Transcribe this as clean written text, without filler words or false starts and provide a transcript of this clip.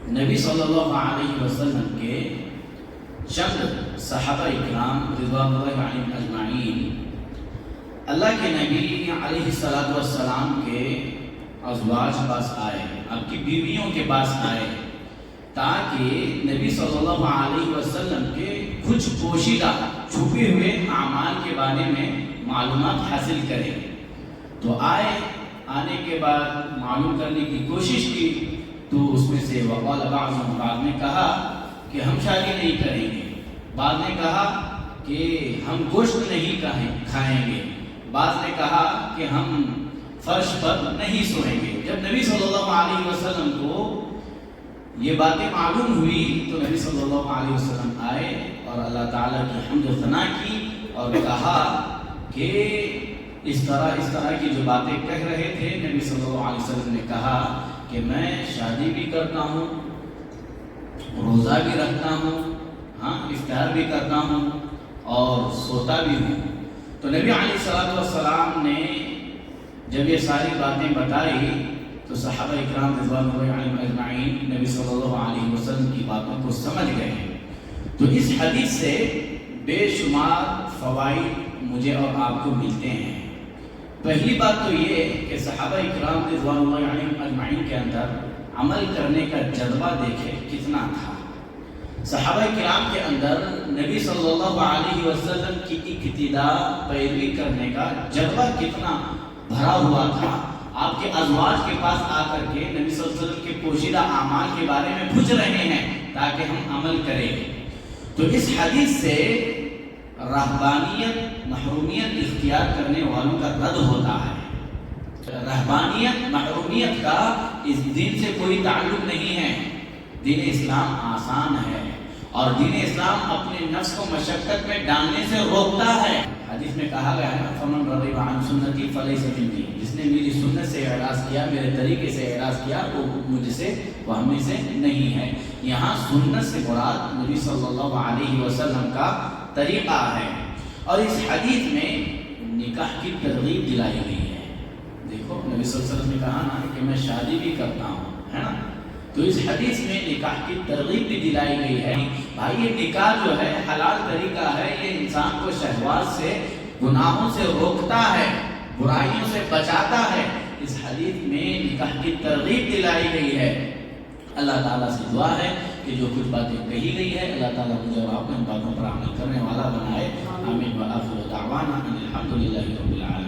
نبی صلی اللہ علیہ وسلم کے چند صحابہ اکرام رضوان اللہ علیہم اجمعین اللہ کے نبی علیہ السلام کے ازواج پاس آئے، آپ کی بیویوں کے پاس آئے، تاکہ نبی صلی اللہ علیہ وسلم کے کچھ پوشیدہ چھپے ہوئے اعمال کے بارے میں معلومات حاصل کریں۔ تو آنے کے بعد معلوم کرنے کی کوشش کی، تو اس میں سے وقال بعضهم، بعض نے کہا کہ ہم شادی نہیں کریں گے، بعض نے کہا کہ ہم گوشت نہیں کھائیں گے، بعض نے کہا کہ ہم فرش پر نہیں سوئیں گے۔ جب نبی صلی اللہ علیہ وسلم کو یہ باتیں معلوم ہوئی تو نبی صلی اللہ علیہ وسلم آئے اور اللہ تعالیٰ کی حمد و ثنا کی اور کہا کہ اس طرح کی جو باتیں کہہ رہے تھے، نبی صلی اللہ علیہ وسلم نے کہا کہ میں شادی بھی کرتا ہوں، روزہ بھی رکھتا ہوں، افطار بھی کرتا ہوں اور سوتا بھی ہوں۔ تو نبی علیہ السلام نے جب یہ ساری باتیں بتائی تو صحابہ اکرام رضوان اللہ علیہم اجمعین نبی صلی اللہ علیہ وسلم کی باتوں کو سمجھ گئے ہیں۔ تو اس حدیث سے بے شمار فوائد مجھے اور آپ کو ملتے ہیں۔ پہلی بات تو یہ کہ صحابہ اکرام رضوان اللہ علیہم اجمعین کے اندر عمل کرنے کا جذبہ دیکھے کتنا تھا۔ صحابہ کرام کے اندر نبی صلی اللہ علیہ وسلم کی اقتداء پیروی کرنے کا جذبہ کتنا بھرا ہوا تھا۔ آپ کے ازواج کے پاس آ کر کے نبی صلی اللہ علیہ وسلم کے پوشیدہ اعمال کے بارے میں پوچھ رہے ہیں تاکہ ہم عمل کریں۔ تو اس حدیث سے رہبانیت محرومیت اختیار کرنے والوں کا رد ہوتا ہے۔ رہبانیت محرومیت کا اس دین سے کوئی تعلق نہیں ہے۔ دین اسلام آسان ہے اور دین اسلام اپنے نفس کو مشقت میں ڈالنے سے روکتا ہے۔ حدیث میں کہا گیا ہے فمن رغب عن سنتی فلیس منی، جس نے میری سنت سے اعراض کیا، میرے طریقے سے اعراض کیا، وہ مجھ سے وہ ہم میں سے نہیں ہے۔ یہاں سنت سے مراد نبی صلی اللہ علیہ وسلم کا طریقہ ہے۔ اور اس حدیث میں نکاح کی ترغیب دلائی گئی ہے۔ دیکھو نبی صلی اللہ علیہ وسلم نے کہا نا کہ میں شادی بھی کرتا ہوں، ہے نا، تو اس حدیث میں نکاح کی ترغیب بھی دلائی گئی ہے۔ بھائی یہ نکاح جو ہے حلال طریقہ ہے، یہ انسان کو شہوات سے گناہوں سے روکتا ہے، برائیوں سے بچاتا ہے۔ اس حدیث میں نکاح کی ترغیب دلائی گئی ہے۔ اللہ تعالیٰ سے دعا ہے کہ جو کچھ باتیں کہی گئی ہے اللہ تعالیٰ مجھے اور آپ کو ان باتوں پر عمل کرنے والا بنائے۔ آمین وآخر دعوانا ان الحمد للہ رب العالمین۔